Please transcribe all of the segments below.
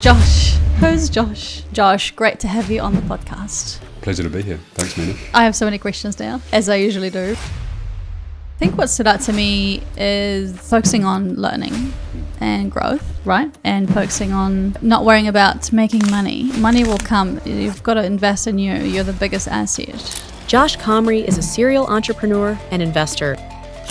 Josh. Who's Josh? Josh, great to have you on the podcast. Pleasure to be here. Thanks, Mina. I have so many questions now, as I usually do. I think what stood out to me is focusing on learning and growth, right? And focusing on not worrying about making money. Money will come. You've got to invest in you. You're the biggest asset. Josh Comrie is a serial entrepreneur and investor.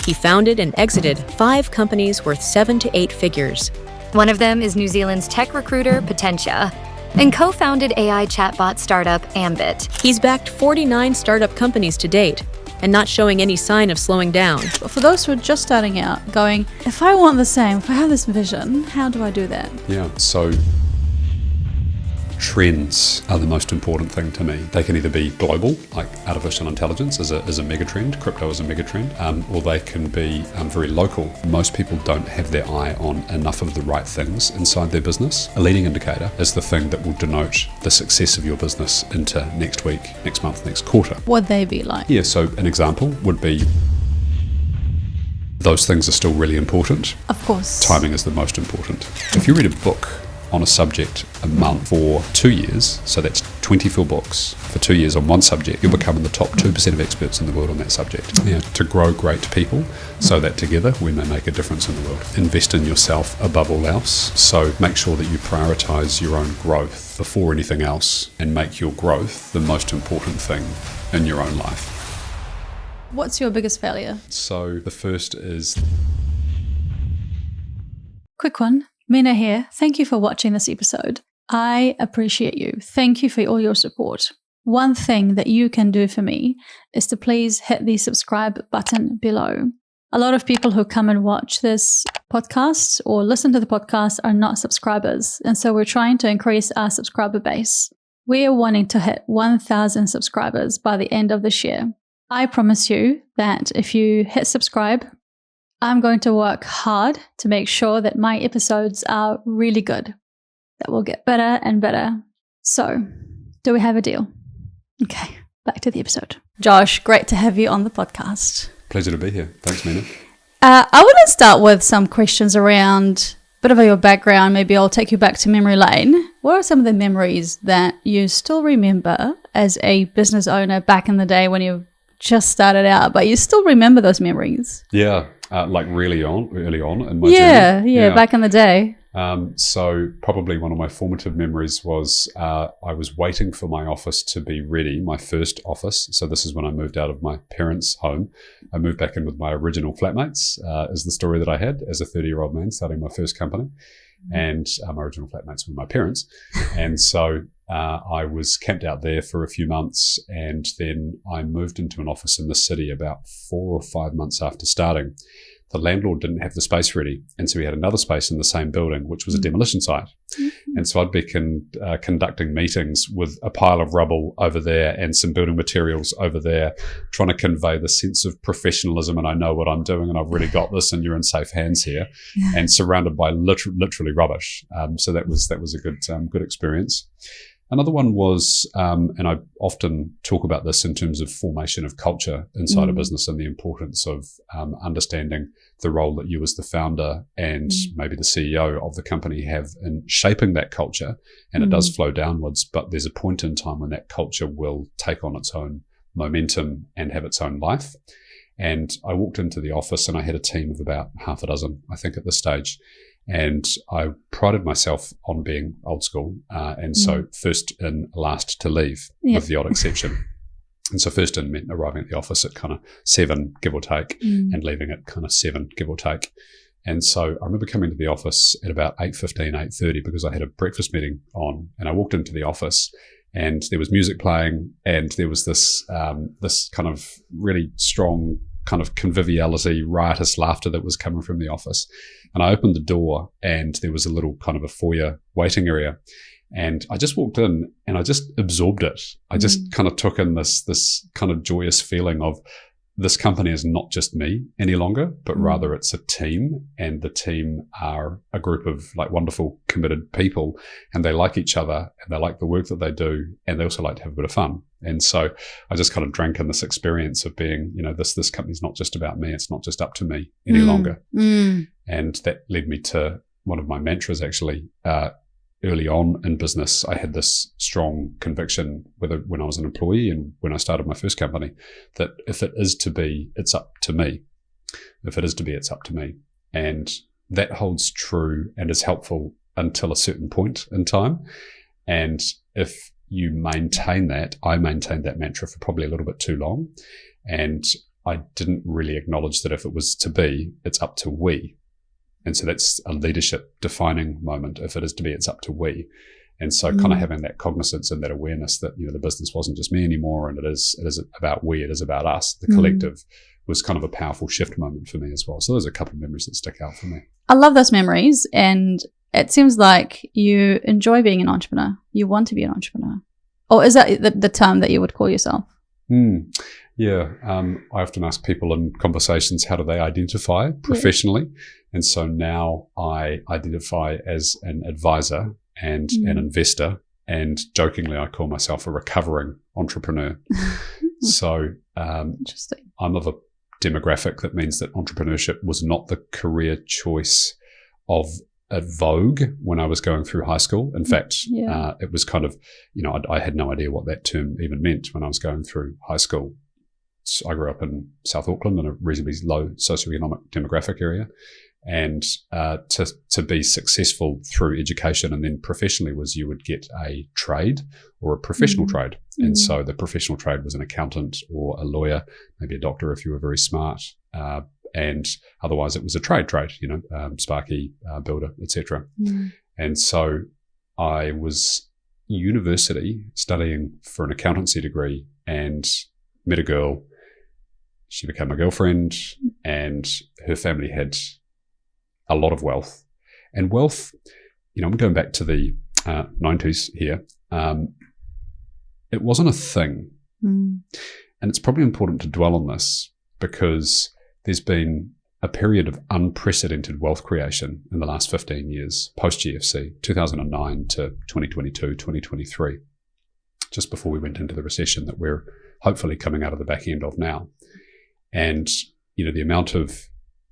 He founded and exited 5 companies worth 7 to 8 figures. One of them is New Zealand's tech recruiter, Potentia, and co-founded AI chatbot startup, Ambit. He's backed 49 startup companies to date and not showing any sign of slowing down. But for those who are just starting out, going, if I want the same, if I have this vision, how do I do that? Yeah, so trends are the most important thing to me. They can either be global, like artificial intelligence is a mega trend, crypto is a mega trend, or they can be very local. Most people don't have their eye on enough of the right things inside their business. A leading indicator is the thing that will denote the success of your business into next week, next month, next quarter. Would they be like? Yeah, so an example would be those things are still really important. Of course. Timing is the most important. If you read a book on a subject a month for 2 years, so that's 24 books for 2 years on one subject, you'll become in the top 2% of experts in the world on that subject. Yeah, to grow great people so that together we may make a difference in the world. Invest in yourself above all else, so make sure that you prioritize your own growth before anything else and make your growth the most important thing in your own life. What's your biggest failure? So the first is... Quick one. Mina here. Thank you for watching this episode. I appreciate you. Thank you for all your support. One thing that you can do for me is to please hit the subscribe button below. A lot of people who come and watch this podcast or listen to the podcast are not subscribers. And so we're trying to increase our subscriber base. We are wanting to hit 1,000 subscribers by the end of this year. I promise you that if you hit subscribe, I'm going to work hard to make sure that my episodes are really good, that will get better and better. So, do we have a deal? Okay, back to the episode. Josh, great to have you on the podcast. Pleasure to be here. Thanks, Mina. I want to start with some questions around a bit of your background. Maybe I'll take you back to memory lane. What are some of the memories that you still remember as a business owner back in the day when you just started out, but you still remember those memories? Yeah. Like early on in my journey. Yeah, back in the day. So probably one of my formative memories was I was waiting for my office to be ready, my first office. So this is when I moved out of my parents' home. I moved back in with my original flatmates, is the story that I had as a 30-year-old man starting my first company. And my original flatmates were my parents. And so I was camped out there for a few months, and then I moved into an office in the city about 4 or 5 months after starting. The landlord didn't have the space ready, and so we had another space in the same building, which was a demolition site. And so I'd be conducting meetings with a pile of rubble over there and some building materials over there, trying to convey the sense of professionalism and I know what I'm doing and I've really got this and you're in safe hands here, and surrounded by literally rubbish. So that was a good experience. Another one was, and I often talk about this in terms of formation of culture inside a business and the importance of understanding the role that you as the founder and maybe the CEO of the company have in shaping that culture. And it does flow downwards, but there's a point in time when that culture will take on its own momentum and have its own life. And I walked into the office and I had a team of about half a dozen, I think, at this stage. And I prided myself on being old school. And so first in, last to leave, with the odd exception. And so first in meant arriving at the office at kind of 7, give or take, and leaving at kind of 7, give or take. And so I remember coming to the office at about 8:15, 8:30, because I had a breakfast meeting on. And I walked into the office and there was music playing and there was this kind of really strong kind of conviviality, riotous laughter that was coming from the office. And I opened the door and there was a little kind of a foyer waiting area. And I just walked in and I just absorbed it. I just kind of took in this kind of joyous feeling of this company is not just me any longer, but rather it's a team, and the team are a group of like wonderful, committed people, and they like each other and they like the work that they do, and they also like to have a bit of fun. And so I just kind of drank in this experience of being, this company's not just about me. It's not just up to me any longer. And that led me to one of my mantras, actually. early on in business, I had this strong conviction, whether when I was an employee and when I started my first company, that if it is to be, it's up to me. If it is to be, it's up to me. And that holds true and is helpful until a certain point in time. And if you maintain that, I maintained that mantra for probably a little bit too long. And I didn't really acknowledge that if it was to be, it's up to we. And so that's a leadership defining moment. If it is to be, it's up to we. And so kind of having that cognizance and that awareness that, the business wasn't just me anymore, and it is about we, it is about us, the collective, was kind of a powerful shift moment for me as well. So those are a couple of memories that stick out for me. I love those memories, and it seems like you enjoy being an entrepreneur. You want to be an entrepreneur. Or is that the term that you would call yourself? Yeah. I often ask people in conversations, how do they identify professionally? Yeah. And so now I identify as an advisor and an investor, and jokingly I call myself a recovering entrepreneur. So interesting. I'm of a demographic that means that entrepreneurship was not the career choice of a vogue when I was going through high school. In fact, it was kind of, I had no idea what that term even meant when I was going through high school. So I grew up in South Auckland in a reasonably low socioeconomic demographic area. And to be successful through education and then professionally was you would get a trade or a professional trade. And so the professional trade was an accountant or a lawyer, maybe a doctor if you were very smart. And otherwise it was a trade, sparky, builder, etc. And so I was university studying for an accountancy degree and met a girl. She became my girlfriend, and her family had a lot of wealth. And wealth, I'm going back to the 90s here. It wasn't a thing. And it's probably important to dwell on this because there's been a period of unprecedented wealth creation in the last 15 years, post-GFC, 2009 to 2022, 2023, just before we went into the recession that we're hopefully coming out of the back end of now. And, the amount of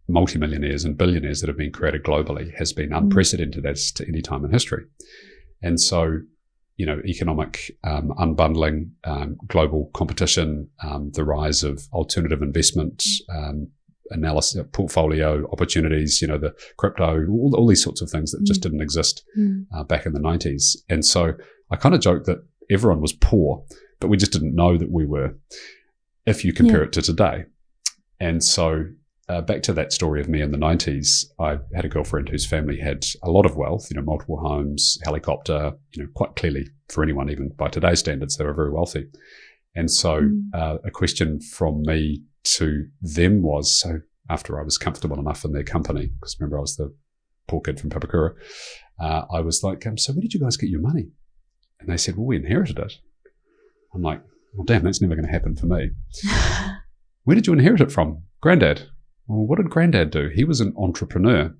multimillionaires and billionaires that have been created globally has been unprecedented as to any time in history. And so, economic unbundling, global competition, the rise of alternative investment, analysis, portfolio opportunities, the crypto, all these sorts of things that just didn't exist back in the 90s. And so I kind of joke that everyone was poor, but we just didn't know that we were, if you compare it to today. And so back to that story of me in the 90s, I had a girlfriend whose family had a lot of wealth, multiple homes, helicopter, quite clearly for anyone, even by today's standards, they were very wealthy. And so a question from me to them was, so after I was comfortable enough in their company, because remember I was the poor kid from Papakura, I was like, so where did you guys get your money? And they said, well, we inherited it. I'm like, well, damn, that's never going to happen for me. Where did you inherit it from? Granddad. Well, what did Granddad do? He was an entrepreneur.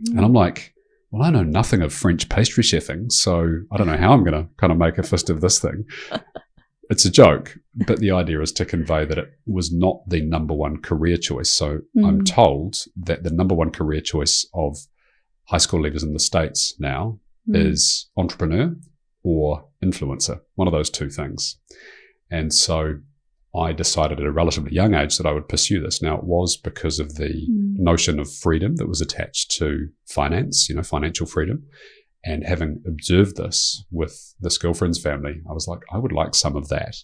And I'm like, well, I know nothing of French pastry chefing, so I don't know how I'm going to kind of make a fist of this thing. It's a joke, but the idea is to convey that it was not the number one career choice. So I'm told that the number one career choice of high school leavers in the States now is entrepreneur or influencer, one of those two things. And so I decided at a relatively young age that I would pursue this. Now, it was because of the notion of freedom that was attached to finance, financial freedom. And having observed this with this girlfriend's family, I was like, I would like some of that.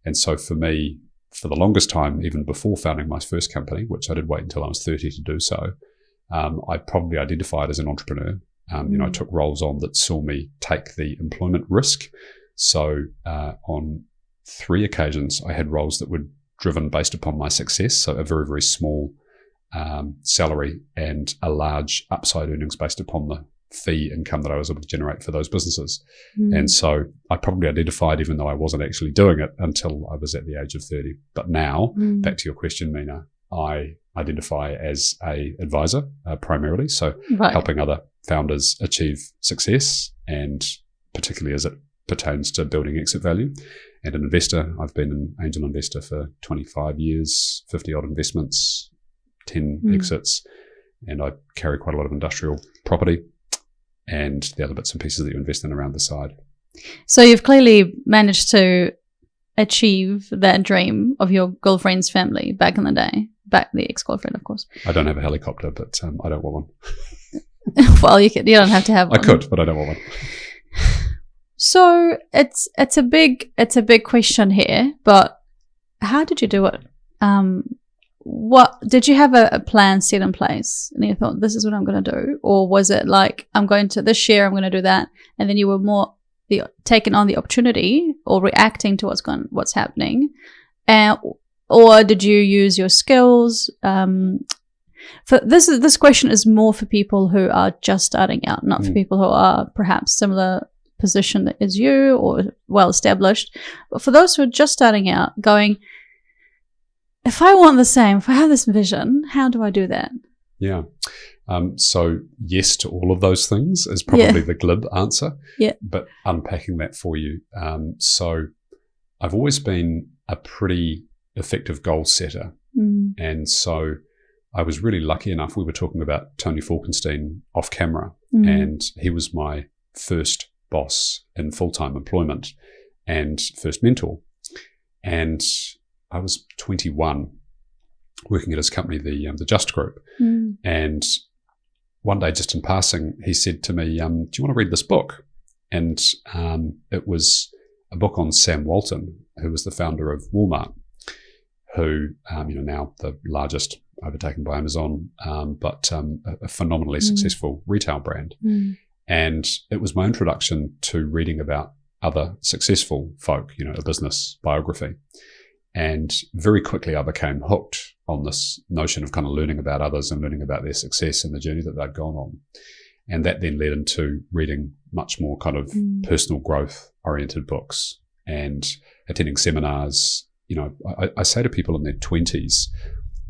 And so for me, for the longest time, even before founding my first company, which I did wait until I was 30 to do so, I probably identified as an entrepreneur. I took roles on that saw me take the employment risk. So on 3 occasions, I had roles that were driven based upon my success. So a very, very small salary and a large upside earnings based upon the fee income that I was able to generate for those businesses. And so I probably identified, even though I wasn't actually doing it until I was at the age of 30. But now, back to your question, Mina, I identify as a advisor primarily. So helping other founders achieve success, and particularly as it pertains to building exit value. And an investor, I've been an angel investor for 25 years, 50 odd investments, 10 exits, and I carry quite a lot of industrial property. and the other bits and pieces that you invest in around the side. So you've clearly managed to achieve that dream of your girlfriend's family back in the day. Back the ex-girlfriend, of course. I don't have a helicopter, but I don't want one. Well, you don't have to have one. I could, but I don't want one. So it's a big question here, but how did you do it? What did you have a plan set in place, and you thought, this is what I'm going to do, or was it like, I'm going to this year, I'm going to do that, and then you were more taking on the opportunity or reacting to what's happening, or did you use your skills? For this question is more for people who are just starting out, not for people who are perhaps similar position as you or well established. But for those who are just starting out, going, if I want the same, if I have this vision, how do I do that? Yeah. So yes to all of those things is probably the glib answer. Yeah. But unpacking that for you. So I've always been a pretty effective goal setter. And so I was really lucky enough. We were talking about Tony Falkenstein off camera, and he was my first boss in full-time employment and first mentor. And I was 21 working at his company, the Just Group. And one day, just in passing, he said to me, do you want to read this book? And it was a book on Sam Walton, who was the founder of Walmart, who, now the largest, overtaken by Amazon, but a phenomenally successful retail brand. And it was my introduction to reading about other successful folk, a business biography. And very quickly I became hooked on this notion of kind of learning about others and learning about their success and the journey that they'd gone on. And that then led into reading much more kind of personal growth oriented books and attending seminars. I say to people in their 20s,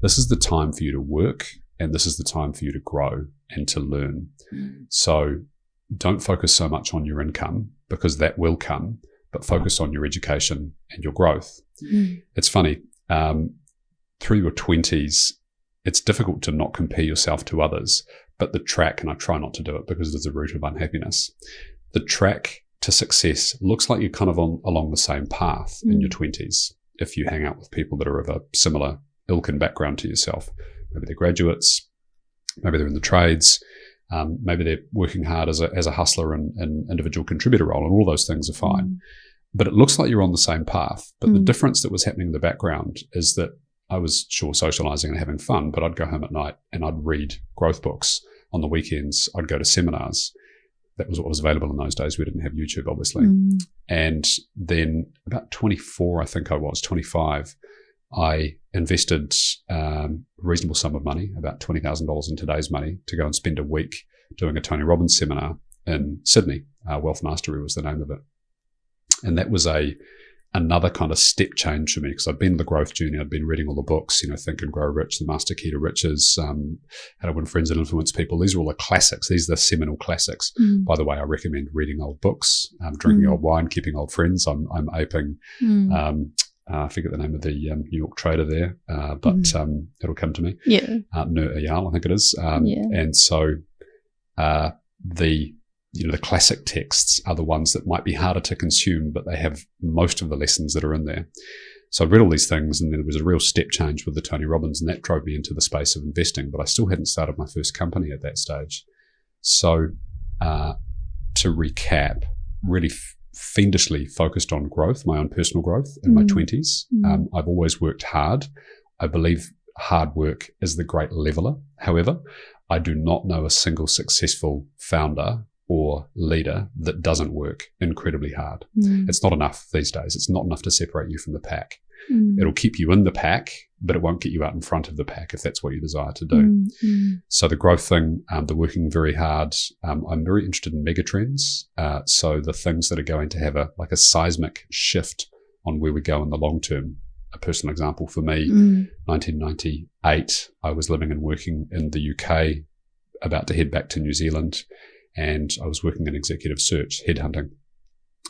this is the time for you to work and this is the time for you to grow and to learn. So don't focus so much on your income, because that will come, but focus on your education and your growth. It's funny, through your 20s, it's difficult to not compare yourself to others, but the track, and I try not to do it because it is a root of unhappiness, the track to success looks like you're kind of along the same path in your 20s if you hang out with people that are of a similar ilk and background to yourself. Maybe they're graduates, maybe they're in the trades, maybe they're working hard as a hustler and individual contributor role, and all those things are fine. But it looks like you're on the same path. But the difference that was happening in the background is that I was sure socializing and having fun, but I'd go home at night and I'd read growth books. On the weekends, I'd go to seminars. That was what was available in those days. We didn't have YouTube, obviously. And then about 24, I think I was, 25, I invested a reasonable sum of money, about $20,000 in today's money, to go and spend a week doing a Tony Robbins seminar in Sydney. Wealth Mastery was the name of it. And that was another kind of step change for me, because I'd been on the growth journey. I'd been reading all the books, Think and Grow Rich, The Master Key to Riches, How to Win Friends and Influence People. These are all the classics. These are the seminal classics. By the way, I recommend reading old books, drinking old wine, keeping old friends. I'm aping, I forget the name of the New York trader there, but it'll come to me. Nur Eyal, I think it is. And so the classic texts are the ones that might be harder to consume, but they have most of the lessons that are in there. So I read all these things, and then there was a real step change with the Tony Robbins, and that drove me into the space of investing, but I still hadn't started my first company at that stage. So to recap, really fiendishly focused on growth, my own personal growth in my 20s. I've always worked hard. I believe hard work is the great leveler. However, I do not know a single successful founder or leader that doesn't work incredibly hard. It's not enough these days. It's not enough to separate you from the pack. It'll keep you in the pack, but it won't get you out in front of the pack if that's what you desire to do. So the growth thing, the working very hard. I'm very interested in megatrends. So the things that are going to have a seismic shift on where we go in the long term. A personal example for me, 1998, I was living and working in the UK, about to head back to New Zealand, and I was working in executive search, headhunting.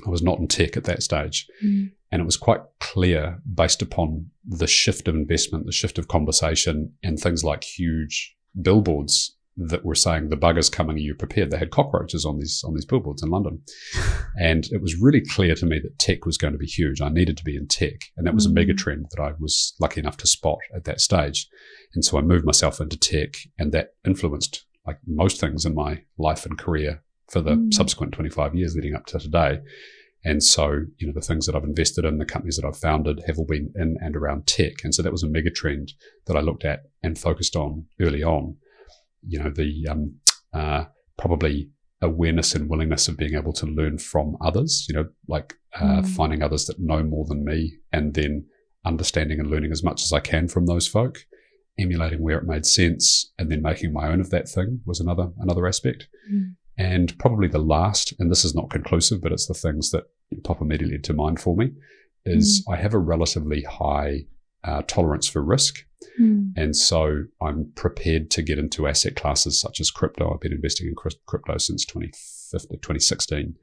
I was not in tech at that stage. And it was quite clear, based upon the shift of investment, the shift of conversation, and things like huge billboards that were saying the bugger's coming, are you prepared? They had cockroaches on these billboards in London. And it was really clear to me that tech was going to be huge. I needed to be in tech. And that was a mega trend that I was lucky enough to spot at that stage. And so I moved myself into tech, and that influenced like most things in my life and career for the subsequent 25 years leading up to today. And so, the things that I've invested in, the companies that I've founded have all been in and around tech. And so that was a mega trend that I looked at and focused on early on. The probably awareness and willingness of being able to learn from others, finding others that know more than me, and then understanding and learning as much as I can from those folk, emulating where it made sense, and then making my own of that thing was another aspect. And probably the last, and this is not conclusive, but it's the things that pop immediately to mind for me, is I have a relatively high tolerance for risk. And so I'm prepared to get into asset classes such as crypto. I've been investing in crypto since 2016.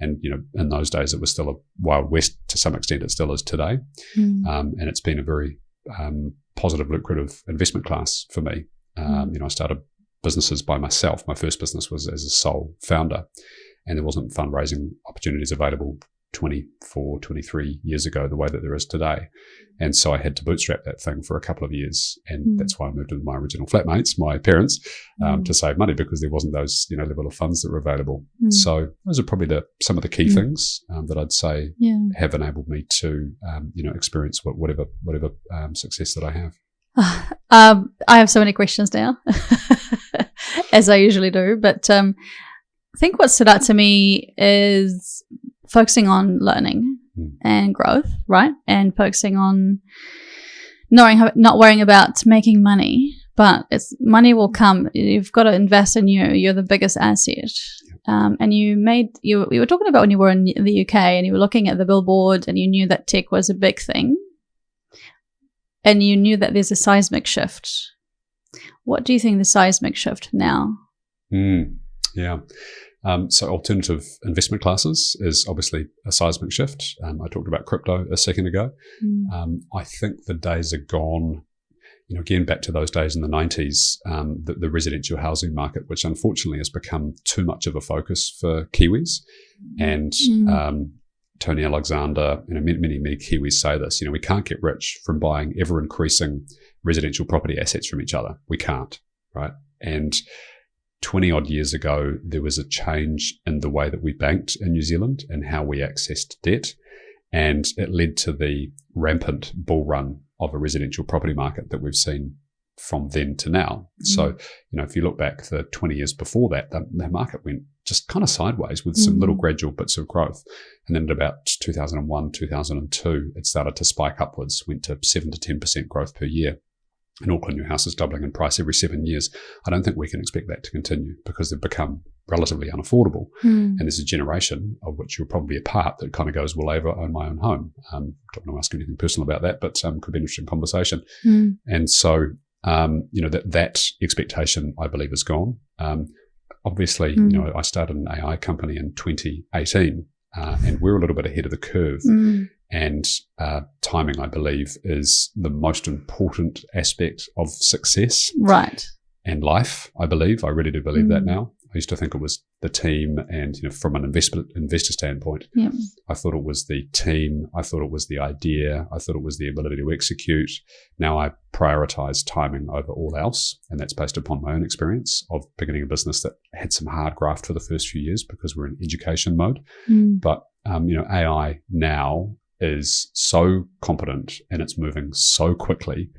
And, in those days, it was still a wild west. To some extent, it still is today. And it's been a very positive, lucrative investment class for me. I started businesses by myself. My first business was as a sole founder, and there wasn't fundraising opportunities available 24, 23 years ago the way that there is today. And so I had to bootstrap that thing for a couple of years. And that's why I moved with my original flatmates, my parents, to save money, because there wasn't those, level of funds that were available. So those are probably some of the key things that I'd say have enabled me to, experience whatever success that I have. I have so many questions now, as I usually do. But I think what stood out to me is focusing on learning and growth, right? And focusing on not worrying about making money, but money will come. You've got to invest in you. You're the biggest asset. And you were talking about when you were in the UK and you were looking at the billboard and you knew that tech was a big thing. And you knew that there's a seismic shift. What do you think the seismic shift now? So alternative investment classes is obviously a seismic shift. I talked about crypto a second ago. I think the days are gone, again, back to those days in the 90s, the residential housing market, which unfortunately has become too much of a focus for Kiwis. And Tony Alexander, many Kiwis say this, we can't get rich from buying ever-increasing residential property assets from each other. We can't, right? And 20 odd years ago, there was a change in the way that we banked in New Zealand and how we accessed debt. And it led to the rampant bull run of a residential property market that we've seen from then to now. So, if you look back the 20 years before that, the market went just kind of sideways with some little gradual bits of growth. And then at about 2001, 2002, it started to spike upwards, went to 7 to 10% growth per year. In Auckland, your house is doubling in price every 7 years. I don't think we can expect that to continue because they've become relatively unaffordable. And there's a generation of which you're probably a part that kind of goes, well, I own my own home. Don't want to ask anything personal about that, but could be an interesting conversation. And so, that expectation, I believe, is gone. Obviously, I started an AI company in 2018, and we're a little bit ahead of the curve. And timing, I believe, is the most important aspect of success. Right. And life, I believe. I really do believe that now. I used to think it was the team, and from an investor standpoint, I thought it was the team. I thought it was the idea. I thought it was the ability to execute. Now I prioritize timing over all else, and that's based upon my own experience of beginning a business that had some hard graft for the first few years because we're in education mode. But AI now is so competent and it's moving so quickly.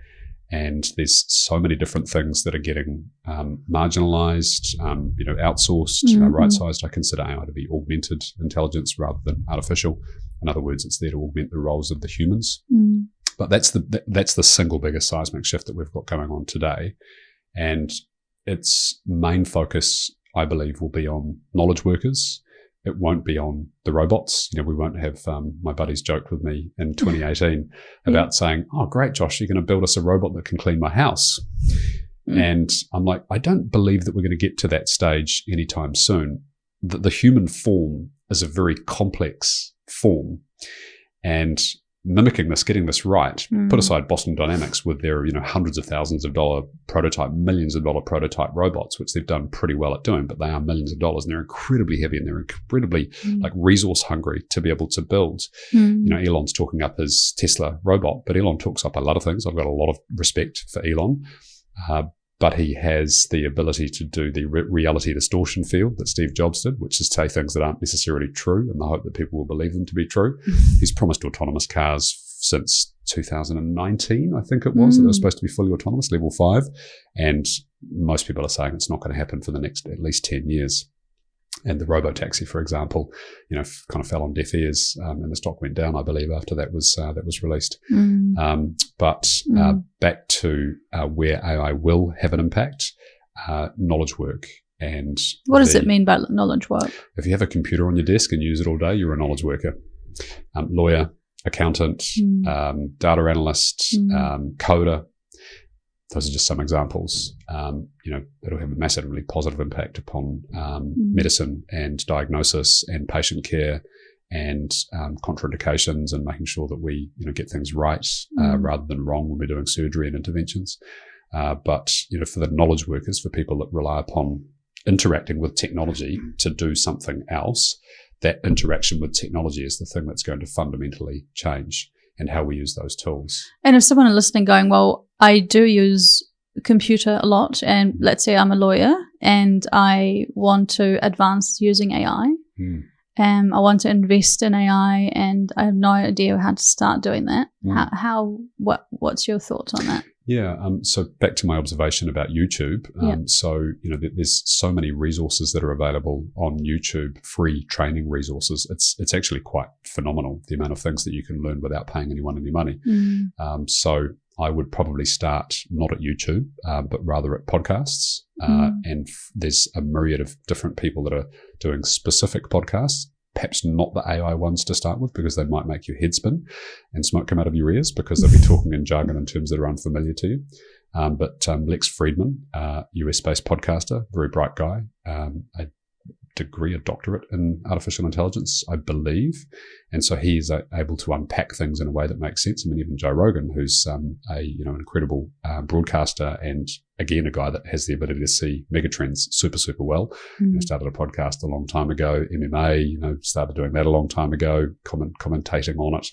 And there's so many different things that are getting marginalized, outsourced, right-sized. I consider AI to be augmented intelligence rather than artificial. In other words, it's there to augment the roles of the humans. But that's the single biggest seismic shift that we've got going on today. And its main focus, I believe, will be on knowledge workers. It won't be on the robots. We won't have, my buddies joked with me in 2018 about saying, oh, great, Josh, you're going to build us a robot that can clean my house. And I'm like, I don't believe that we're going to get to that stage anytime soon. The human form is a very complex form. And mimicking this, getting this right. Put aside Boston Dynamics with their, hundreds of thousands of dollar prototype, millions of dollar prototype robots, which they've done pretty well at doing, but they are millions of dollars and they're incredibly heavy and they're incredibly like resource hungry to be able to build. Elon's talking up his Tesla robot, but Elon talks up a lot of things. I've got a lot of respect for Elon. But he has the ability to do the reality distortion field that Steve Jobs did, which is say things that aren't necessarily true in the hope that people will believe them to be true. He's promised autonomous cars since 2019, I think it was, that they were supposed to be fully autonomous, level 5. And most people are saying it's not going to happen for the next at least 10 years. And the robo-taxi, for example, kind of fell on deaf ears, and the stock went down, I believe, after that was released. But back to where AI will have an impact, knowledge work. And what does it mean by knowledge work? If you have a computer on your desk and use it all day, you're a knowledge worker. Lawyer, accountant, data analyst, coder. Those are just some examples. It'll have a massively positive impact upon medicine and diagnosis and patient care and contraindications and making sure that we, get things right rather than wrong when we're doing surgery and interventions. But for the knowledge workers, for people that rely upon interacting with technology to do something else, that interaction with technology is the thing that's going to fundamentally change and how we use those tools. And if someone is listening going, well, I do use a computer a lot, and let's say I'm a lawyer and I want to advance using AI, I want to invest in AI and I have no idea how to start doing that. What's your thoughts on that? Yeah. So back to my observation about YouTube. So, there's so many resources that are available on YouTube, free training resources. It's actually quite phenomenal, the amount of things that you can learn without paying anyone any money. So I would probably start not at YouTube, but rather at podcasts. And there's a myriad of different people that are doing specific podcasts. Perhaps not the AI ones to start with, because they might make your head spin and smoke come out of your ears because they'll be talking in jargon in terms that are unfamiliar to you. But Lex Friedman, US-based podcaster, very bright guy, a doctorate in artificial intelligence, I believe. And so he is able to unpack things in a way that makes sense. I mean, even Joe Rogan, who's an incredible broadcaster and again, a guy that has the ability to see megatrends super, super well. Started a podcast a long time ago, MMA, started doing that a long time ago, commentating on it.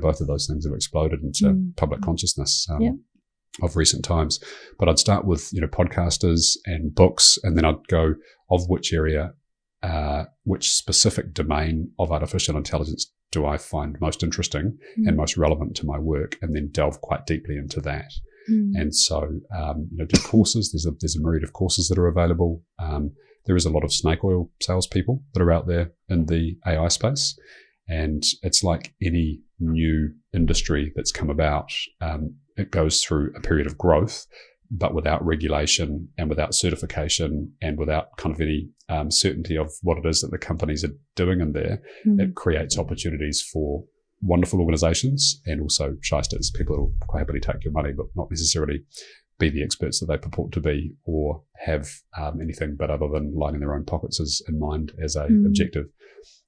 Both of those things have exploded into public consciousness. Of recent times. But I'd start with, podcasters and books, and then I'd go of which area, which specific domain of artificial intelligence do I find most interesting and most relevant to my work, and then delve quite deeply into that. And so, do courses. There's a myriad of courses that are available. There is a lot of snake oil salespeople that are out there in the AI space. And it's like any new industry that's come about. It goes through a period of growth, but without regulation and without certification and without kind of any certainty of what it is that the companies are doing in there. It creates opportunities for wonderful organizations and also shysters, people who will quite happily take your money, but not necessarily be the experts that they purport to be or have anything but other than lining their own pockets in mind as a objective.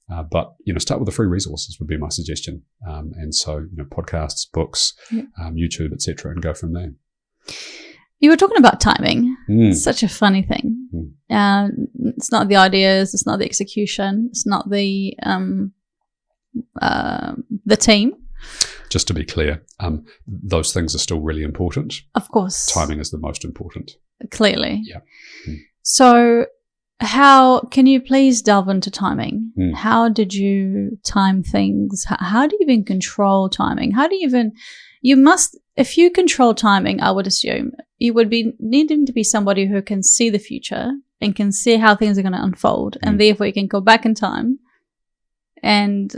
But, start with the free resources would be my suggestion. And so, podcasts, books, YouTube, etc., and go from there. You were talking about timing. It's such a funny thing. It's not the ideas, it's not the execution, it's not the team. Just to be clear, those things are still really important. Of course. Timing is the most important. Clearly. Yeah. So how can you please delve into timing? How did you time things? How do you even control timing? If you control timing, I would assume you would be needing to be somebody who can see the future and can see how things are going to unfold. And therefore you can go back in time and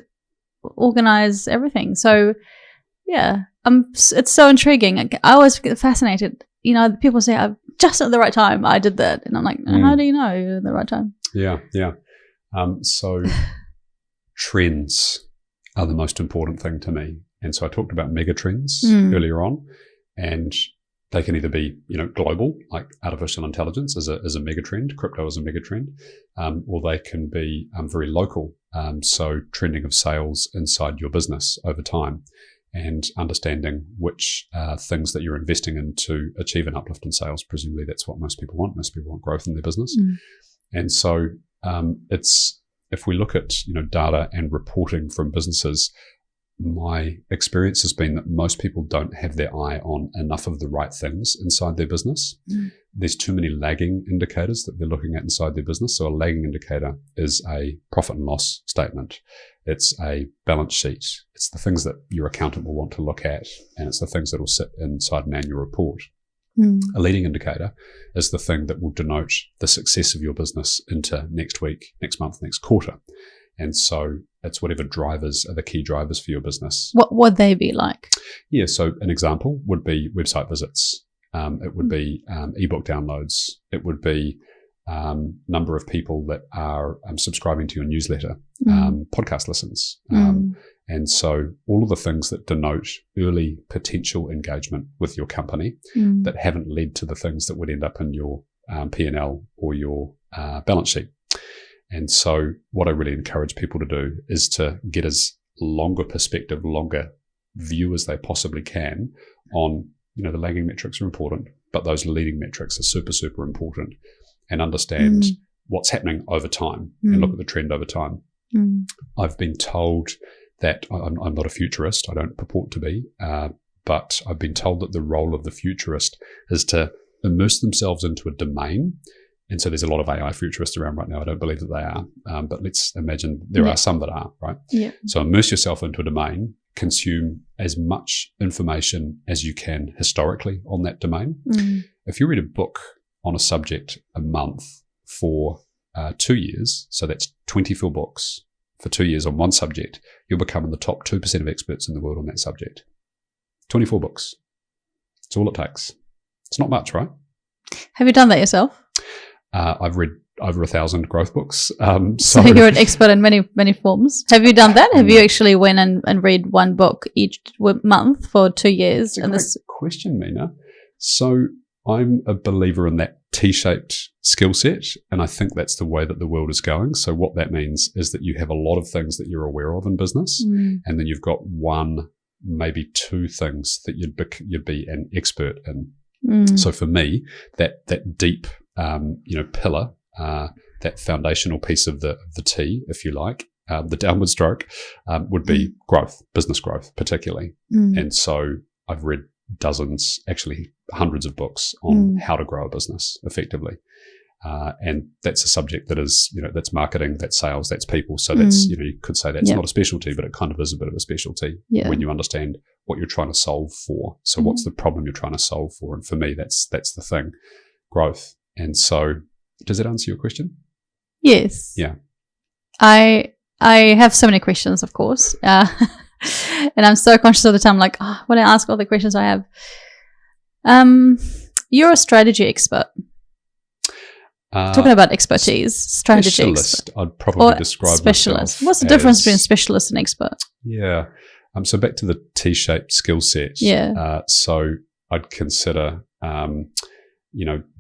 organize everything. So yeah, it's so intriguing. I was fascinated. People say, just at the right time, I did that. And I'm like, how do you know you're at the right time? Yeah. So trends are the most important thing to me. And so I talked about mega trends earlier on, and they can either be, global, like artificial intelligence is a mega trend, crypto is a mega trend, or they can be very local. So trending of sales inside your business over time. and understanding which things that you're investing in to achieve an uplift in sales. Presumably that's what most people want. Most people want growth in their business. And so it's, if we look at, data and reporting from businesses, my experience has been that most people don't have their eye on enough of the right things inside their business. There's too many lagging indicators that they're looking at inside their business. So a lagging indicator is a profit and loss statement. It's a balance sheet. It's the things that your accountant will want to look at, and it's the things that will sit inside an annual report. A leading indicator is the thing that will denote the success of your business into next week, next month, next quarter. And so it's whatever drivers are the key drivers for your business. What would they be like? Yeah, so an example would be website visits. It would be ebook downloads. It would be number of people that are subscribing to your newsletter, podcast listens. And so all of the things that denote early potential engagement with your company that haven't led to the things that would end up in your P&L or your balance sheet. And so what I really encourage people to do is to get as longer perspective, longer view as they possibly can on, the lagging metrics are important, but those leading metrics are super, super important, and understand what's happening over time and look at the trend over time. I've been told that I'm not a futurist. I don't purport to be, but I've been told that the role of the futurist is to immerse themselves into a domain. And so there's a lot of AI futurists around right now. I don't believe that they are, but let's imagine there are some that are, right? Yeah. So immerse yourself into a domain, consume as much information as you can historically on that domain. If you read a book on a subject a month for 2 years, so that's 24 books for 2 years on one subject, you'll become in the top 2% of experts in the world on that subject. 24 books. That's all it takes. It's not much, right? Have you done that yourself? I've read over 1,000 growth books. So you're an expert in many, many forms. Have you done that? Have you actually went and read one book each month for 2 years? That's a great question, Mina. So I'm a believer in that T-shaped skill set, and I think that's the way that the world is going. So what that means is that you have a lot of things that you're aware of in business, and then you've got one, maybe two things that you'd be an expert in. So for me, that deep pillar, that foundational piece of the T, if you like, the downward stroke, would be growth, business growth particularly. And so I've read dozens, actually hundreds of books on how to grow a business effectively. And that's a subject that is, that's marketing, that's sales, that's people. So that's, you could say that's not a specialty, but it kind of is a bit of a specialty when you understand what you're trying to solve for. So what's the problem you're trying to solve for? And for me, that's the thing, growth. And so does that answer your question? Yes. Yeah. I have so many questions, of course. And I'm so conscious of the time, like, when I ask all the questions I have. You're a strategy expert. Talking about expertise, strategy specialist, expert. I'd probably describe specialist. myself. What's the difference between specialist and expert? Yeah. So back to the T-shaped skill set. Yeah. So I'd consider,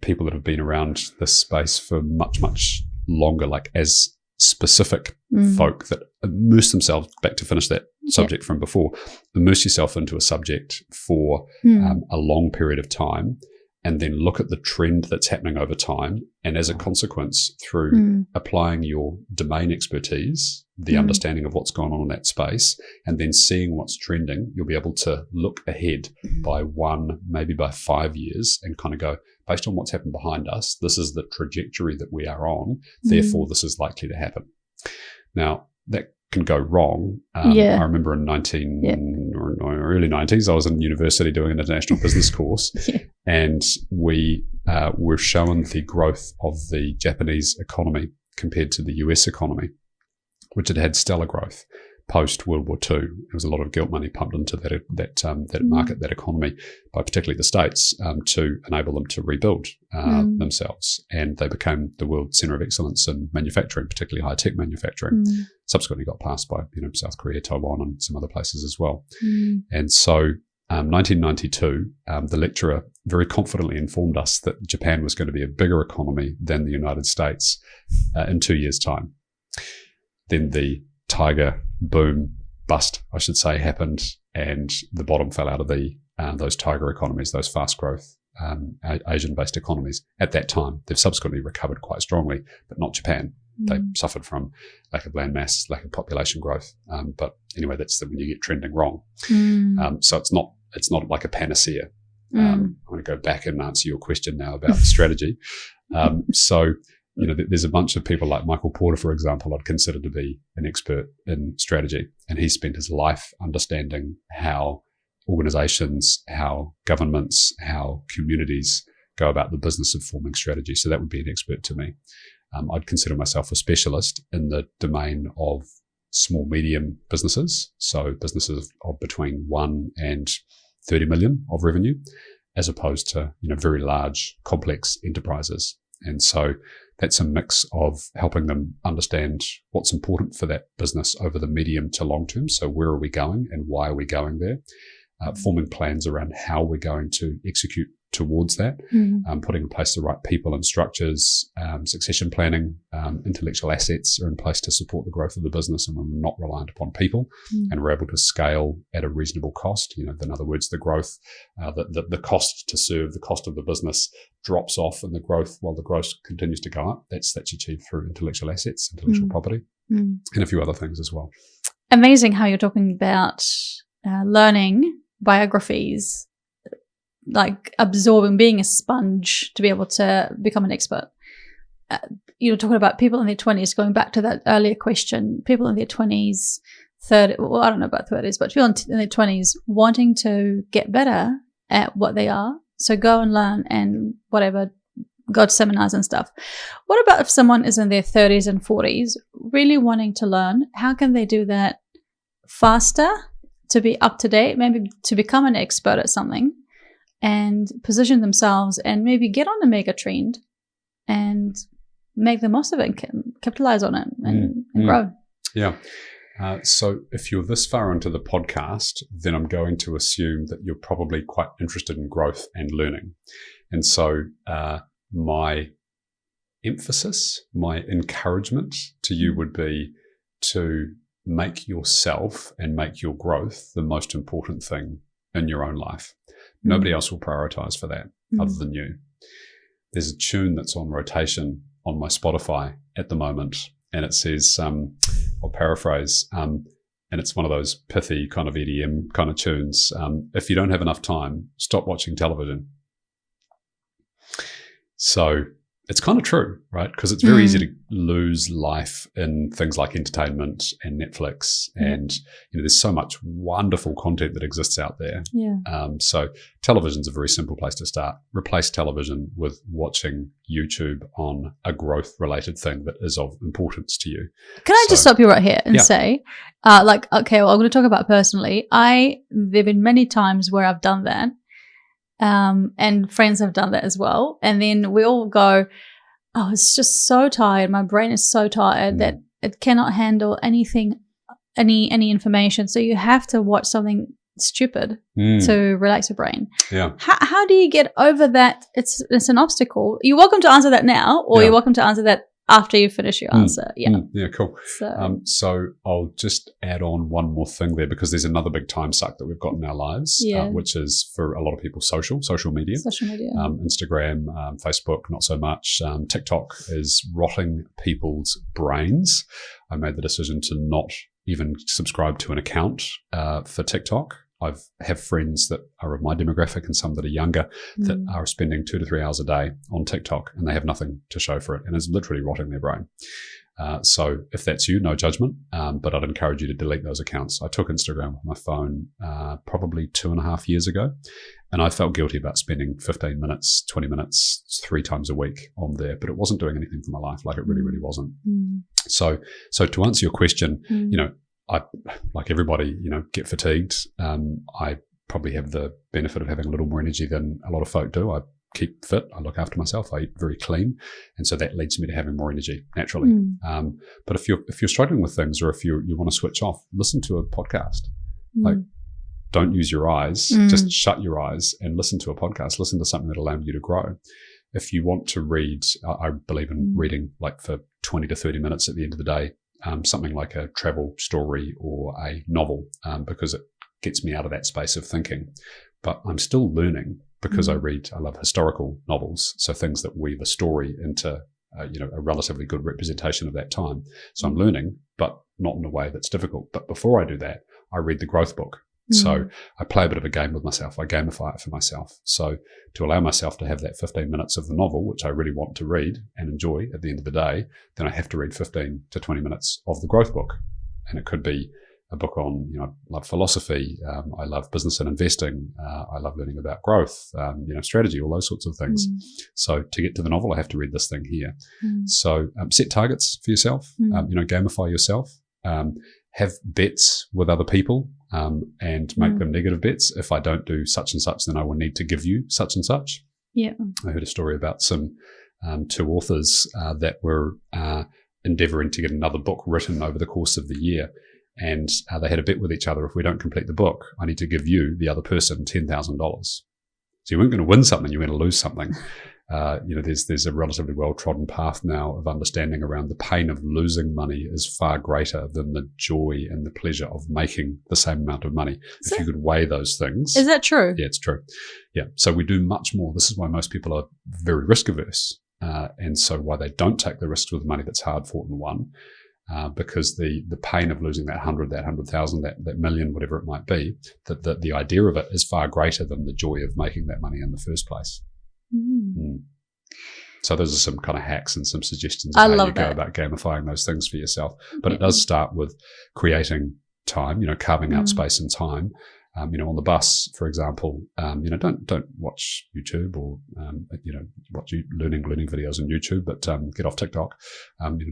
people that have been around this space for much, much longer, like as specific folk that immerse themselves, back to finish that subject from before, immerse yourself into a subject for a long period of time, and then look at the trend that's happening over time. And as a consequence, through applying your domain expertise, the understanding of what's going on in that space, and then seeing what's trending, you'll be able to look ahead by 1, maybe by 5 years, and kind of go, based on what's happened behind us, this is the trajectory that we are on. Therefore, this is likely to happen. Now, that can go wrong. I remember in early 90s, I was in university doing an international business course, and we were shown the growth of the Japanese economy compared to the US economy, which had stellar growth post World War II. There was a lot of gilt money pumped into that market, that economy, by particularly the States, to enable them to rebuild themselves. And they became the world centre of excellence in manufacturing, particularly high-tech manufacturing. Subsequently got passed by South Korea, Taiwan, and some other places as well. And so 1992, the lecturer very confidently informed us that Japan was going to be a bigger economy than the United States in 2 years' time. Then the tiger boom bust, I should say, happened, and the bottom fell out of those tiger economies, those fast growth Asian-based economies at that time. They've subsequently recovered quite strongly, but not Japan. They suffered from lack of land mass, lack of population growth. But anyway, that's when you get trending wrong. So it's not like a panacea. I'm going to go back and answer your question now about strategy. So, there's a bunch of people like Michael Porter, for example, I'd consider to be an expert in strategy. And he spent his life understanding how organizations, how governments, how communities go about the business of forming strategy. So that would be an expert to me. I'd consider myself a specialist in the domain of small, medium businesses. So businesses of between 1 and 30 million of revenue, as opposed to, very large, complex enterprises. And so that's a mix of helping them understand what's important for that business over the medium to long term. So where are we going and why are we going there? Forming plans around how we're going to execute towards that, putting in place the right people and structures, succession planning, intellectual assets are in place to support the growth of the business, and we're not reliant upon people, and we're able to scale at a reasonable cost. In other words, the growth, the cost to serve, the cost of the business drops off, and the growth continues to go up. That's achieved through intellectual assets, intellectual property, and a few other things as well. Amazing how you're talking about learning biographies, like absorbing, being a sponge to be able to become an expert. Talking about people in their 20s, going back to that earlier question, people in their 20s, 30, well, I don't know about 30s, but people in their 20s wanting to get better at what they are. So go and learn and whatever, go to seminars and stuff. What about if someone is in their 30s and 40s, really wanting to learn? How can they do that faster, to be up to date, maybe to become an expert at something, and position themselves and maybe get on a mega trend and make the most of it and capitalize on it and grow? Yeah. So if you're this far into the podcast, then I'm going to assume that you're probably quite interested in growth and learning. And so my emphasis, my encouragement to you would be to make yourself and make your growth the most important thing in your own life. Nobody else will prioritize for that other than you. There's a tune that's on rotation on my Spotify at the moment, and it says, I'll paraphrase, and it's one of those pithy kind of EDM kind of tunes. If you don't have enough time, stop watching television. So it's kind of true, right? Because it's very easy to lose life in things like entertainment and Netflix, and there's so much wonderful content that exists out there. So television's a very simple place to start. Replace television with watching YouTube on a growth-related thing that is of importance to you. Can I just stop you right here and say, okay, well, I'm going to talk about personally. There've been many times where I've done that. And friends have done that as well. And then we all go, oh, it's just so tired. My brain is so tired that it cannot handle anything, any information. So you have to watch something stupid to relax your brain. Yeah. How do you get over that? It's an obstacle. You're welcome to answer that now, or you're welcome to answer that after you finish your answer. Yeah, cool. So I'll just add on one more thing there, because there's another big time suck that we've got in our lives, which is for a lot of people social media. Instagram, Facebook, not so much. TikTok is rotting people's brains. I made the decision to not even subscribe to an account for TikTok. I have friends that are of my demographic and some that are younger that are spending 2 to 3 hours a day on TikTok, and they have nothing to show for it, and it's literally rotting their brain. So if that's you, no judgment, but I'd encourage you to delete those accounts. I took Instagram with my phone probably 2.5 years ago, and I felt guilty about spending 15 minutes, 20 minutes, 3 times a week on there, but it wasn't doing anything for my life. Like, it really, really wasn't. So to answer your question, I, like everybody, get fatigued. I probably have the benefit of having a little more energy than a lot of folk do. I keep fit. I look after myself. I eat very clean. And so that leads me to having more energy naturally. But if you're struggling with things, or if you want to switch off, listen to a podcast. Like, don't use your eyes. Just shut your eyes and listen to a podcast. Listen to something that'll allow you to grow. If you want to read, I believe in reading like for 20 to 30 minutes at the end of the day. something like a travel story or a novel, because it gets me out of that space of thinking. But I'm still learning because I love historical novels, so things that weave a story into a relatively good representation of that time. So I'm learning, but not in a way that's difficult. But before I do that, I read the growth book. So I play a bit of a game with myself. I gamify it for myself. So to allow myself to have that 15 minutes of the novel, which I really want to read and enjoy at the end of the day, then I have to read 15 to 20 minutes of the growth book. And it could be a book on, I love philosophy. I love business and investing. I love learning about growth, strategy, all those sorts of things. So to get to the novel, I have to read this thing here. So set targets for yourself, gamify yourself, have bets with other people, and make them negative bets. If I don't do such and such, then I will need to give you such and such. Yeah. I heard a story about some two authors that were endeavoring to get another book written over the course of the year. And they had a bet with each other. If we don't complete the book, I need to give you, the other person, $10,000. So you weren't going to win something, you were going to lose something. There's a relatively well-trodden path now of understanding around the pain of losing money is far greater than the joy and the pleasure of making the same amount of money. If you could weigh those things. Is that true? Yeah, it's true. Yeah. So we do much more. This is why most people are very risk averse. And so why they don't take the risks with money that's hard fought and won. Because the pain of losing that 100,000, that million, whatever it might be, that the idea of it is far greater than the joy of making that money in the first place. So those are some kind of hacks and some suggestions of how you go about gamifying those things for yourself. But it does start with creating time, carving out space and time. On the bus, for example, don't watch YouTube or, watch learning videos on YouTube, but get off TikTok,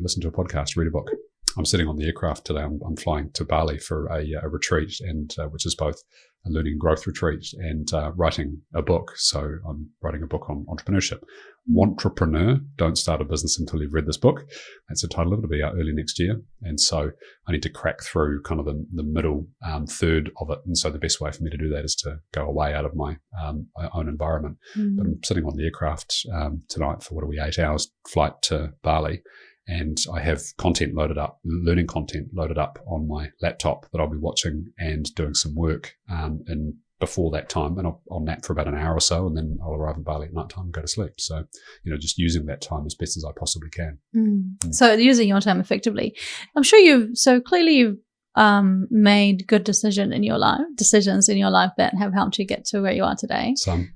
listen to a podcast, read a book. I'm sitting on the aircraft today. I'm flying to Bali for a retreat, and which is both a learning and growth retreat and writing a book. So I'm writing a book on entrepreneurship. Entrepreneur, don't start a business until you've read this book. That's the title of it. It'll be out early next year. And so I need to crack through kind of the middle third of it. And so the best way for me to do that is to go away out of my own environment. But I'm sitting on the aircraft tonight for 8 hours flight to Bali. And I have content loaded up, learning content loaded up on my laptop that I'll be watching and doing some work in before that time. And I'll nap for about an hour or so, and then I'll arrive in Bali at night time and go to sleep. So, just using that time as best as I possibly can. So using your time effectively. I'm sure you've made good decisions in your life that have helped you get to where you are today. Some.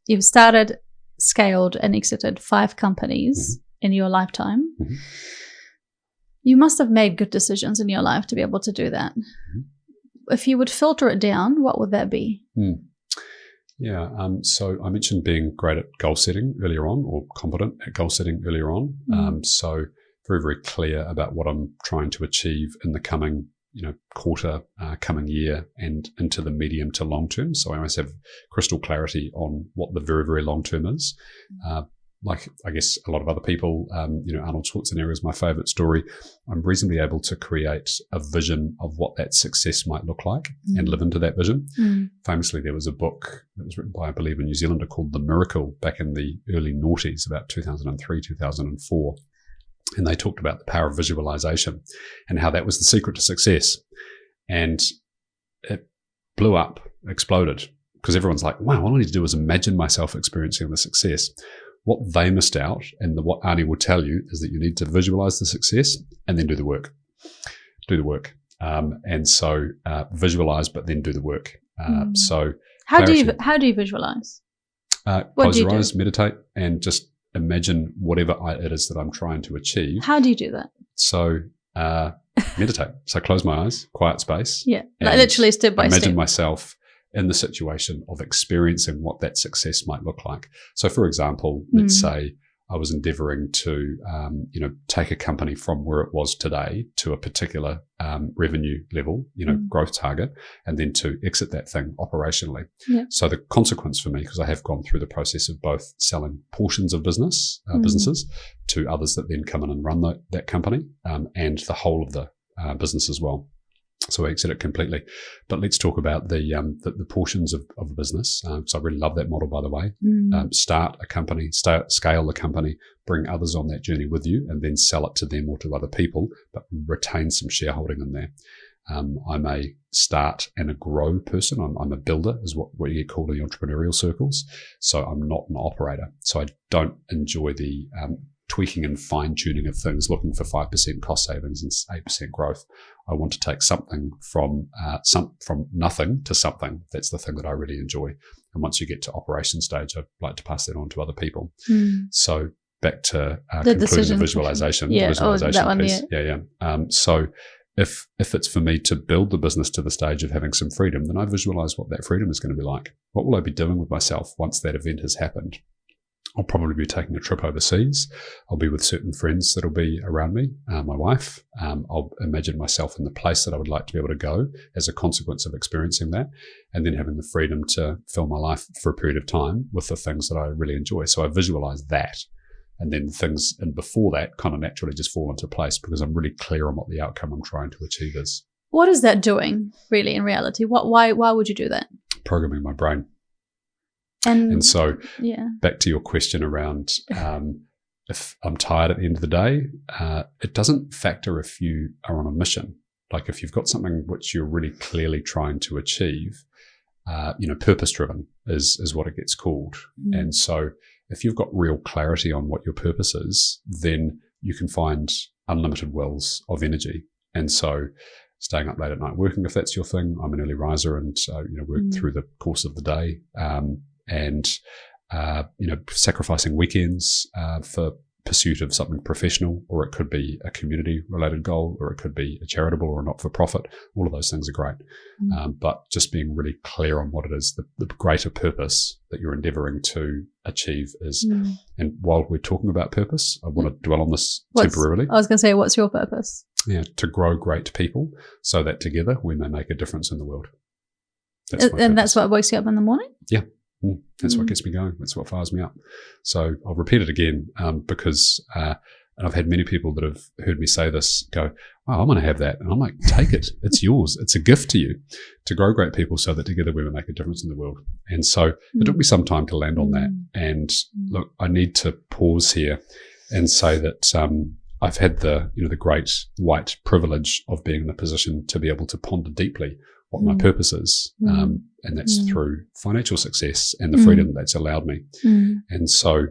You've started, scaled, and exited 5 companies in your lifetime. You must have made good decisions in your life to be able to do that. If you would filter it down, what would that be? Yeah. So I mentioned being great at goal setting earlier on, or competent at goal setting earlier on. So very, very clear about what I'm trying to achieve in the coming quarter, coming year, and into the medium to long term. So I always have crystal clarity on what the very, very long term is. Like I guess a lot of other people, Arnold Schwarzenegger is my favorite story. I'm reasonably able to create a vision of what that success might look like and live into that vision. Famously, there was a book that was written by, I believe, a New Zealander called The Miracle back in the early noughties, about 2003, 2004. And they talked about the power of visualization and how that was the secret to success. And it blew up, exploded, because everyone's like, wow, all I need to do is imagine myself experiencing the success. What they missed out, and what Arnie will tell you, is that you need to visualize the success and then do the work. And so visualize, but then do the work. So how do you visualize? Close your eyes, meditate, and just imagine whatever it is that I'm trying to achieve. How do you do that? So meditate. So close my eyes, quiet space. Yeah, like literally step by step. Imagine myself in the situation of experiencing what that success might look like. So, for example, let's say I was endeavoring to, take a company from where it was today to a particular revenue level, growth target, and then to exit that thing operationally. Yeah. So the consequence for me, because I have gone through the process of both selling portions of businesses to others that then come in and run that company, and the whole of the business as well. So I exit it completely. But let's talk about the portions of the business. So I really love that model, by the way. Start a company, scale the company, bring others on that journey with you, and then sell it to them or to other people, but retain some shareholding in there. I'm a start and a grow person. I'm a builder, is what you get called in the entrepreneurial circles. So I'm not an operator. So I don't enjoy the tweaking and fine-tuning of things, looking for 5% cost savings and 8% growth. I want to take something from nothing to something. That's the thing that I really enjoy. And once you get to operation stage, I'd like to pass that on to other people. So back to concluding the visualization. Yeah, the visualization that one, piece. Yeah. So if it's for me to build the business to the stage of having some freedom, then I visualize what that freedom is going to be like. What will I be doing with myself once that event has happened? I'll probably be taking a trip overseas. I'll be with certain friends that'll be around me, my wife. I'll imagine myself in the place that I would like to be able to go as a consequence of experiencing that, and then having the freedom to fill my life for a period of time with the things that I really enjoy. So I visualize that, and then things and before that kind of naturally just fall into place because I'm really clear on what the outcome I'm trying to achieve is. What is that doing, really, in reality? Why would you do that? Programming my brain. And so back to your question around if I'm tired at the end of the day, it doesn't factor if you are on a mission. Like if you've got something which you're really clearly trying to achieve, purpose-driven is what it gets called. And so if you've got real clarity on what your purpose is, then you can find unlimited wells of energy. And so staying up late at night working, if that's your thing, I'm an early riser and work through the course of the day. Sacrificing weekends for pursuit of something professional, or it could be a community-related goal, or it could be a charitable or a not-for-profit. All of those things are great. But just being really clear on what it is, the greater purpose that you're endeavouring to achieve is. And while we're talking about purpose, I want to dwell on this temporarily. I was going to say, what's your purpose? Yeah, to grow great people so that together we may make a difference in the world. That's what wakes you up in the morning? Yeah. That's what gets me going. That's what fires me up. So I'll repeat it again because and I've had many people that have heard me say this go, wow, I'm going to have that. And I'm like, take it. It's yours. It's a gift to you to grow great people so that together we will make a difference in the world. And so it took me some time to land on that. And look, I need to pause here and say that I've had the great white privilege of being in the position to be able to ponder deeply what my purpose is. And that's through financial success and the freedom that's allowed me. And so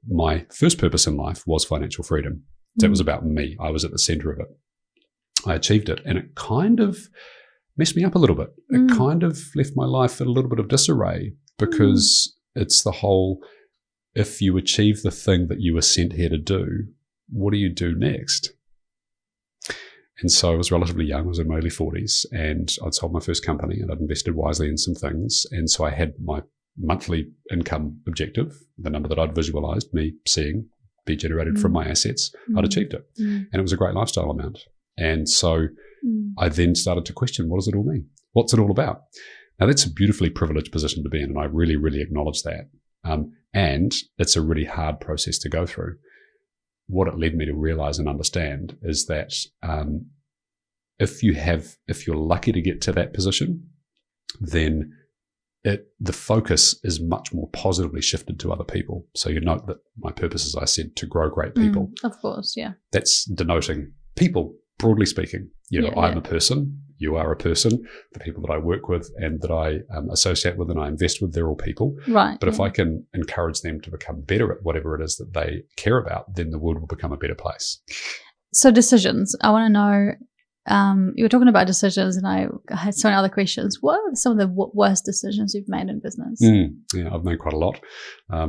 my first purpose in life was financial freedom. That was about me. I was at the center of it. I achieved it, and it kind of messed me up a little bit. It kind of left my life in a little bit of disarray because it's the whole, if you achieve the thing that you were sent here to do, what do you do next? And so I was relatively young. I was in my early 40s, and I'd sold my first company and I'd invested wisely in some things. And so I had my monthly income objective, the number that I'd visualized, me seeing be generated from my assets. I'd achieved it. And it was a great lifestyle amount. And so I then started to question, what does it all mean? What's it all about? Now, that's a beautifully privileged position to be in, and I really, really acknowledge that. And it's a really hard process to go through. What it led me to realize and understand is that if you're lucky to get to that position, then the focus is much more positively shifted to other people. So you note that my purpose, as I said, to grow great people. Of course, yeah. That's denoting people, broadly speaking. I'm a person, you are a person, the people that I work with and that I associate with and I invest with, they're all people. Right. But if I can encourage them to become better at whatever it is that they care about, then the world will become a better place. So decisions. I want to know, you were talking about decisions and I had so many other questions. What are some of the worst decisions you've made in business? Yeah, I've made quite a lot.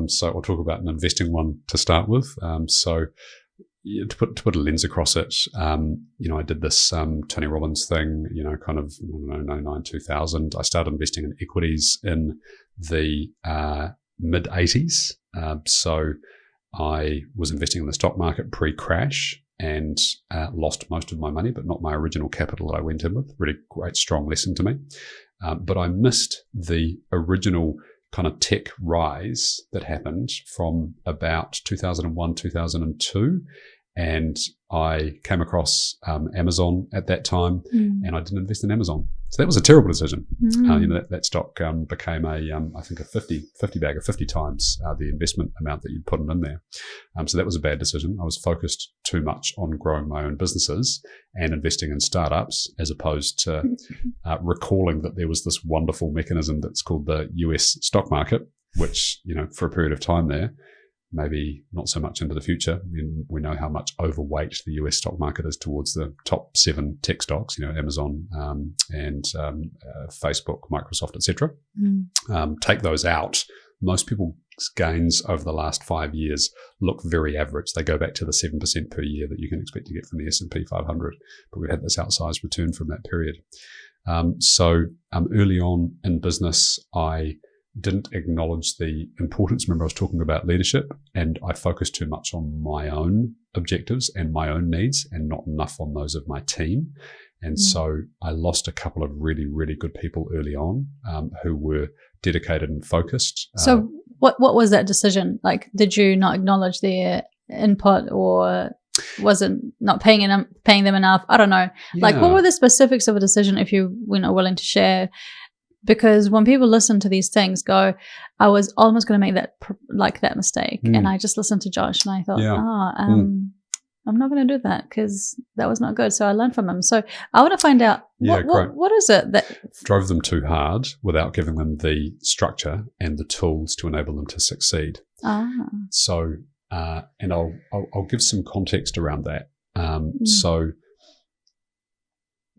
So I'll talk about an investing one to start with. To put a lens across it, I did this Tony Robbins thing, kind of 99, 2000. I started investing in equities in the mid-80s. So I was investing in the stock market pre-crash and lost most of my money, but not my original capital that I went in with. Really great, strong lesson to me. But I missed the original kind of tech rise that happened from about 2001, 2002. And I came across Amazon at that time, and I didn't invest in Amazon. So that was a terrible decision. That stock became I think a 50 bag of 50 times the investment amount that you'd put in there. So that was a bad decision. I was focused too much on growing my own businesses and investing in startups, as opposed to recalling that there was this wonderful mechanism that's called the US stock market, which, for a period of time there, maybe not so much into the future. We know how much overweight the US stock market is towards the top 7 tech stocks, Amazon and Facebook, Microsoft, etc. Take those out. Most people's gains over the last 5 years look very average. They go back to the 7% per year that you can expect to get from the S&P 500. But we've had this outsized return from that period. So early on in business, I didn't acknowledge the importance. Remember, I was talking about leadership, and I focused too much on my own objectives and my own needs and not enough on those of my team. And so I lost a couple of really, really good people early on who were dedicated and focused. So what was that decision? Like, did you not acknowledge their input, or was it not paying them enough? I don't know. Yeah. Like, what were the specifics of a decision, if you're willing to share? Because when people listen to these things, I was almost going to make that mistake. And I just listened to Josh and I thought, I'm not going to do that because that was not good. So I learned from him. So I want to find out, what is it that drove them too hard without giving them the structure and the tools to enable them to succeed. So, and I'll give some context around that. So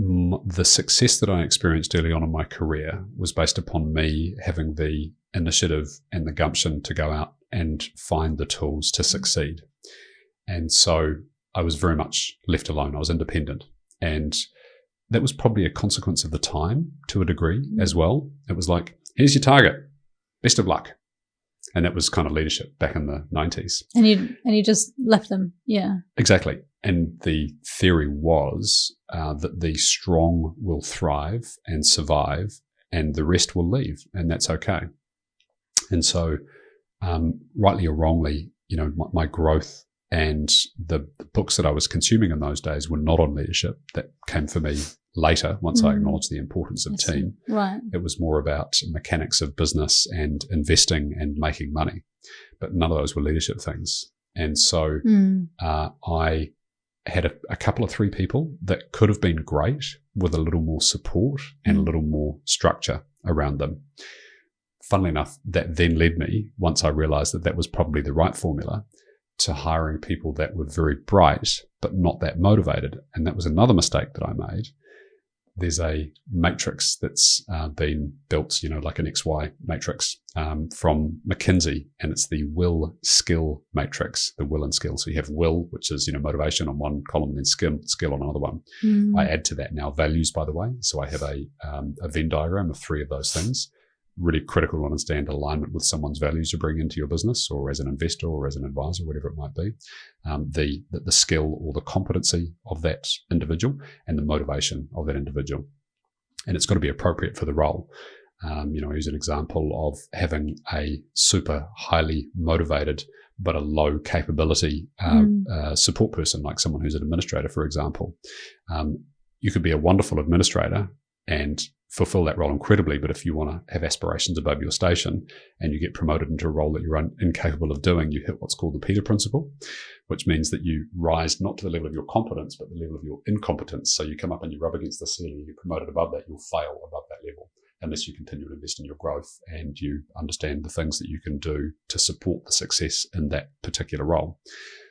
the success that I experienced early on in my career was based upon me having the initiative and the gumption to go out and find the tools to succeed. And so I was very much left alone. I was independent. And that was probably a consequence of the time to a degree as well. It was like, here's your target. Best of luck. And that was kind of leadership back in the 90s. And you just left them. Yeah. Exactly. And the theory was that the strong will thrive and survive and the rest will leave, and that's okay. And so, rightly or wrongly, my growth and the books that I was consuming in those days were not on leadership. That came for me later, once I acknowledged the importance of team. Right. It was more about mechanics of business and investing and making money. But none of those were leadership things. And so I had a couple of 3 people that could have been great with a little more support and a little more structure around them. Funnily enough, that then led me, once I realized that was probably the right formula, to hiring people that were very bright but not that motivated. And that was another mistake that I made. There's a matrix that's been built, like an XY matrix from McKinsey, and it's the will-skill matrix, the will and skill. So you have will, which is, motivation on one column, and then skill on another one. I add to that now values, by the way. So I have a Venn diagram of 3 of those things. Really critical to understand alignment with someone's values to bring into your business, or as an investor or as an advisor, whatever it might be. The skill or the competency of that individual and the motivation of that individual. And it's got to be appropriate for the role. I use an example of having a super highly motivated but a low capability support person, like someone who's an administrator, for example. You could be a wonderful administrator and fulfill that role incredibly, but if you want to have aspirations above your station and you get promoted into a role that you're incapable of doing, you hit what's called the Peter Principle, which means that you rise not to the level of your competence, but the level of your incompetence. So you come up and you rub against the ceiling, you're promoted above that, you'll fail above that level unless you continue to invest in your growth and you understand the things that you can do to support the success in that particular role.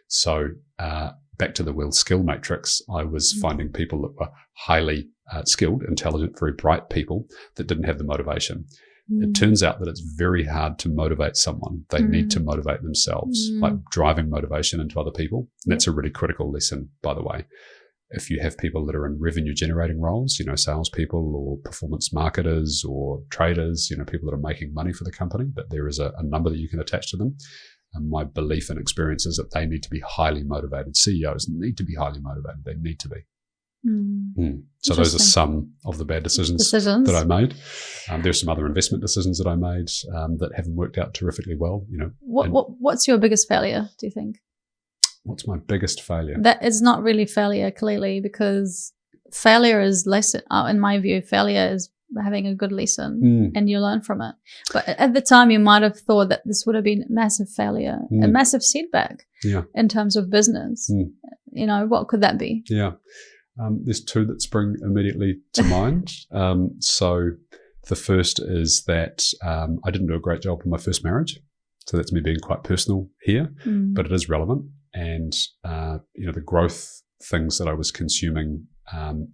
So back to the will skill matrix, I was finding people that were highly skilled, intelligent, very bright people that didn't have the motivation. It turns out that it's very hard to motivate someone. They need to motivate themselves, like driving motivation into other people. And that's a really critical lesson, by the way. If you have people that are in revenue generating roles, salespeople or performance marketers or traders, people that are making money for the company, but there is a number that you can attach to them. And my belief and experience is that they need to be highly motivated. CEOs need to be highly motivated. They need to be. So those are some of the bad decisions that I made. There's some other investment decisions that I made that haven't worked out terrifically well. What's your biggest failure, do you think? What's my biggest failure? That is not really failure, clearly, because failure is lesson. In my view, failure is having a good lesson and you learn from it. But at the time, you might have thought that this would have been a massive failure, a massive setback in terms of business. You know, what could that be? Yeah. There's two that spring immediately to mind. So the first is that I didn't do a great job in my first marriage. So that's me being quite personal here, but it is relevant. And, the growth things that I was consuming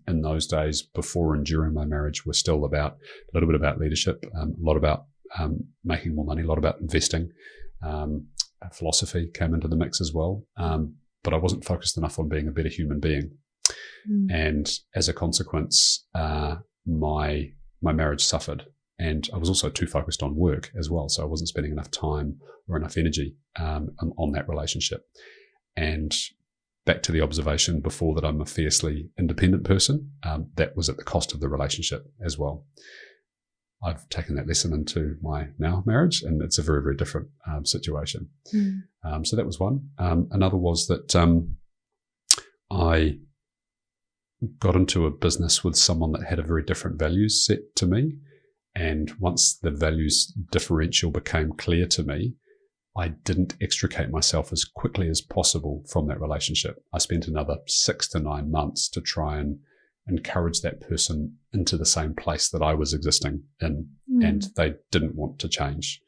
in those days before and during my marriage were still about a little bit about leadership, a lot about making more money, a lot about investing. Philosophy came into the mix as well. But I wasn't focused enough on being a better human being. And as a consequence, my marriage suffered. And I was also too focused on work as well. So I wasn't spending enough time or enough energy on that relationship. And back to the observation before that I'm a fiercely independent person, that was at the cost of the relationship as well. I've taken that lesson into my now marriage, and it's a very, very different situation. So that was one. Another was that I got into a business with someone that had a very different values set to me. And once the values differential became clear to me, I didn't extricate myself as quickly as possible from that relationship. I spent another 6 to 9 months to try and encourage that person into the same place that I was existing in, and they didn't want to change.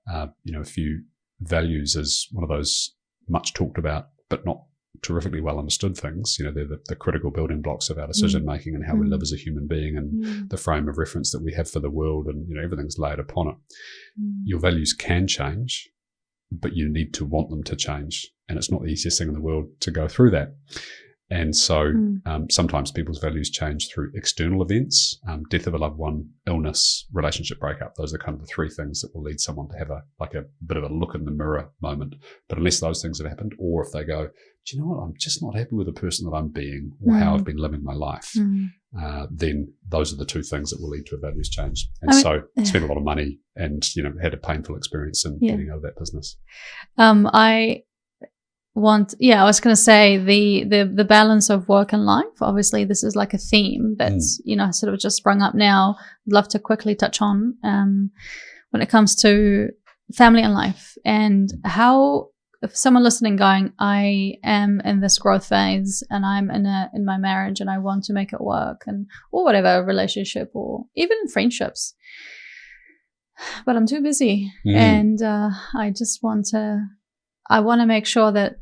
A few values is one of those much talked about, but not terrifically well understood things. They're the critical building blocks of our decision making and how we live as a human being, and the frame of reference that we have for the world, and everything's laid upon it. Your values can change, but you need to want them to change, and it's not the easiest thing in the world to go through that. And so sometimes people's values change through external events, death of a loved one, illness, relationship breakup. Those are kind of the three things that will lead someone to have a bit of a look in the mirror moment. But unless those things have happened, or if they go, do you know what, I'm just not happy with the person that I'm being or how I've been living my life, then those are the two things that will lead to a values change. And so I spent a lot of money and, had a painful experience in getting out of that business. I was going to say the balance of work and life. Obviously, this is like a theme that's, sort of just sprung up now. I'd love to quickly touch on when it comes to family and life, and how, if someone listening going, I am in this growth phase and I'm in my marriage and I want to make it work, or whatever, relationship or even friendships, but I'm too busy and I just want to make sure that,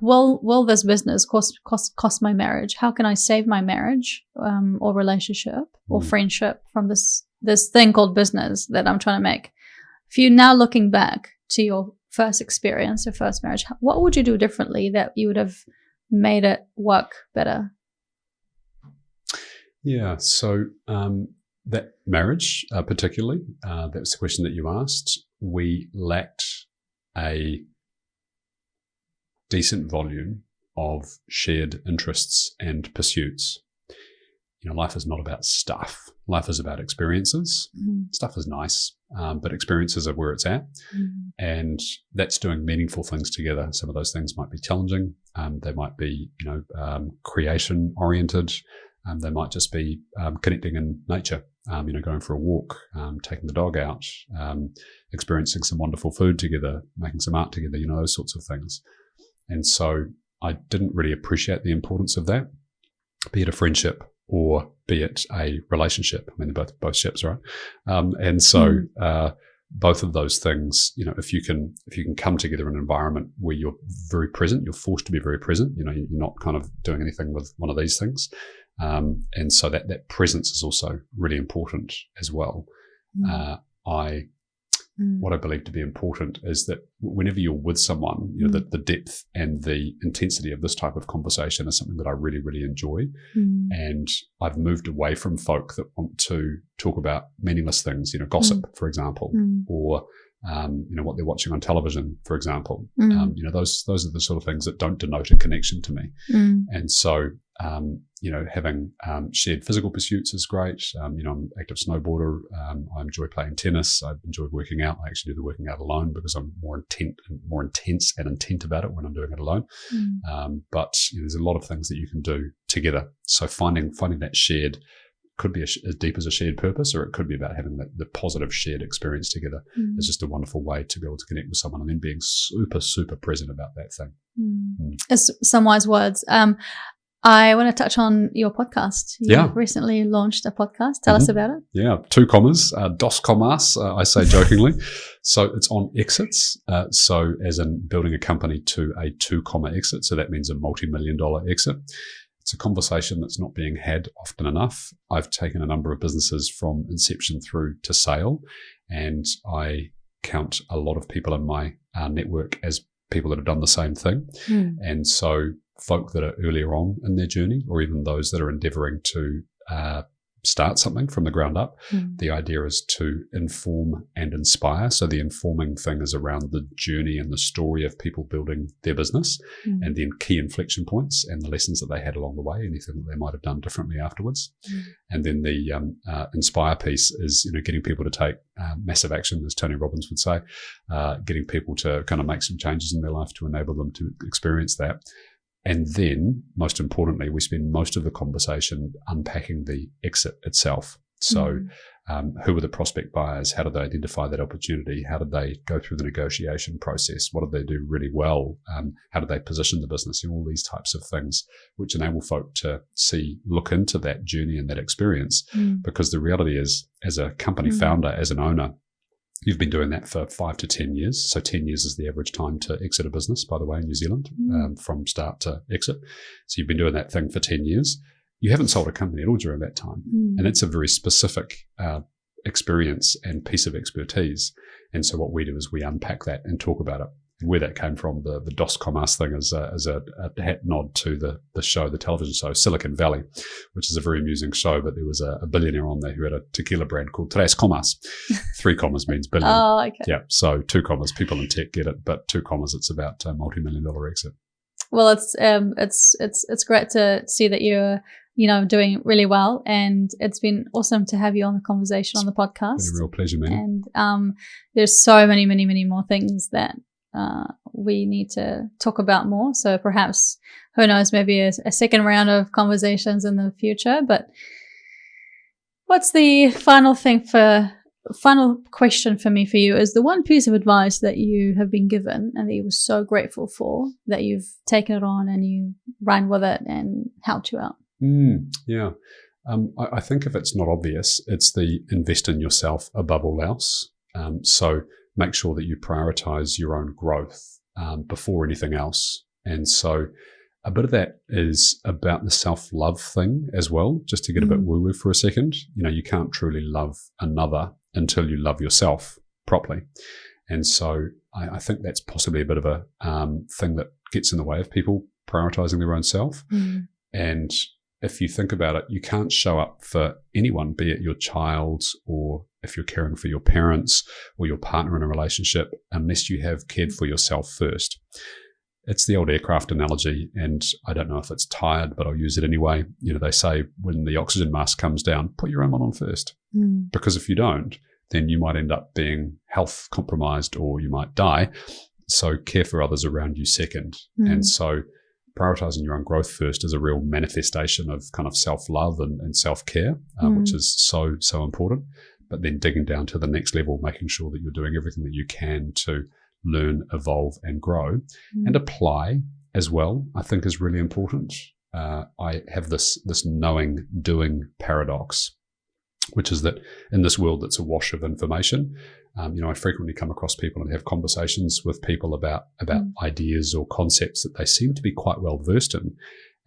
will this business cost my marriage? How can I save my marriage or relationship or friendship from this thing called business that I'm trying to make? If you're now looking back to your first experience, your first marriage, what would you do differently that you would have made it work better? Yeah, so that marriage particularly, that was the question that you asked. We lacked a decent volume of shared interests and pursuits. Life is not about stuff. Life is about experiences. Stuff is nice, but experiences are where it's at. And that's doing meaningful things together. Some of those things might be challenging. They might be, creation oriented. They might just be connecting in nature, going for a walk, taking the dog out, experiencing some wonderful food together, making some art together, those sorts of things. And so I didn't really appreciate the importance of that, be it a friendship or be it a relationship. I mean, they're both ships, right? And so both of those things, if you can come together in an environment where you're very present, you're forced to be very present, you're not kind of doing anything with one of these things. And so that presence is also really important as well. What I believe to be important is that whenever you're with someone, the depth and the intensity of this type of conversation is something that I really, really enjoy. And I've moved away from folk that want to talk about meaningless things, gossip, for example, or what they're watching on television, for example. Those are the sort of things that don't denote a connection to me. And so, having shared physical pursuits is great. I'm an active snowboarder. I enjoy playing tennis. I enjoy working out. I actually do the working out alone because I'm more intense and intent about it when I'm doing it alone. But there's a lot of things that you can do together. So finding that shared could be as deep as a shared purpose, or it could be about having the positive shared experience together. It's just a wonderful way to be able to connect with someone and then being super, super present about that thing. It's some wise words. I want to touch on your podcast. You recently launched a podcast. Tell us about it. Yeah, 2 commas, dos commas, I say jokingly. So it's on exits. So as in building a company to a 2-comma exit. So that means a multi-million-dollar exit. It's a conversation that's not being had often enough. I've taken a number of businesses from inception through to sale, and I count a lot of people in my network as people that have done the same thing. And so folk that are earlier on in their journey, or even those that are endeavouring to start something from the ground up, the idea is to inform and inspire. So the informing thing is around the journey and the story of people building their business, and then key inflection points and the lessons that they had along the way, anything that they might have done differently afterwards. And then the inspire piece is getting people to take massive action, as Tony Robbins would say, getting people to kind of make some changes in their life to enable them to experience that. And then, most importantly, we spend most of the conversation unpacking the exit itself. So who are the prospect buyers? How do they identify that opportunity? How did they go through the negotiation process? What did they do really well? How did they position the business? All these types of things, which enable folk to look into that journey and that experience. Because the reality is, as a company founder, as an owner, you've been doing that for 5 to 10 years. So 10 years is the average time to exit a business, by the way, in New Zealand, from start to exit. So you've been doing that thing for 10 years. You haven't sold a company at all during that time. And it's a very specific experience and piece of expertise. And so what we do is we unpack that and talk about it. And where that came from, the Dos Commas thing is a hat nod to the show, the television show, Silicon Valley, which is a very amusing show. But there was a billionaire on there who had a tequila brand called Tres Commas. 3 commas means billion. Oh, okay. Yeah, so 2 commas, people in tech get it, but 2 commas, it's about a multi-million-dollar exit. Well, it's great to see that you're doing really well, and it's been awesome to have you on the conversation on the podcast. It's been a real pleasure, man. And there's so many, many, many more things that we need to talk about more. So perhaps, who knows, maybe a second round of conversations in the future. But what's the final question for you is the one piece of advice that you have been given and that you were so grateful for, that you've taken it on and you ran with it and helped you out? I think if it's not obvious, it's the invest in yourself above all else. So make sure that you prioritize your own growth before anything else. And so a bit of that is about the self-love thing as well, just to get a bit woo-woo for a second. You can't truly love another until you love yourself properly. And so I think that's possibly a bit of a thing that gets in the way of people prioritizing their own self. And if you think about it, you can't show up for anyone, be it your child, or if you're caring for your parents or your partner in a relationship, unless you have cared for yourself first. It's the old aircraft analogy, and I don't know if it's tired, but I'll use it anyway. They say when the oxygen mask comes down, put your own one on first. Because if you don't, then you might end up being health compromised or you might die. So care for others around you second. And so prioritizing your own growth first is a real manifestation of kind of self-love and self-care, which is so, so important. But then digging down to the next level, making sure that you're doing everything that you can to learn, evolve, and grow, and apply as well, I think is really important. I have this knowing, doing paradox, which is that in this world that's awash of information, I frequently come across people and have conversations with people about ideas or concepts that they seem to be quite well versed in.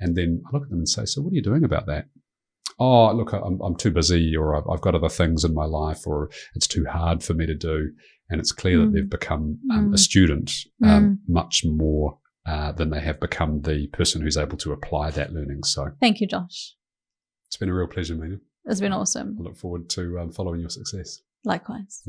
And then I look at them and say, so what are you doing about that? Oh, look, I'm too busy, or I've got other things in my life, or it's too hard for me to do. And it's clear that they've become a student much more than they have become the person who's able to apply that learning. So thank you, Josh. It's been a real pleasure, Mina. It's been awesome. I look forward to following your success. Likewise.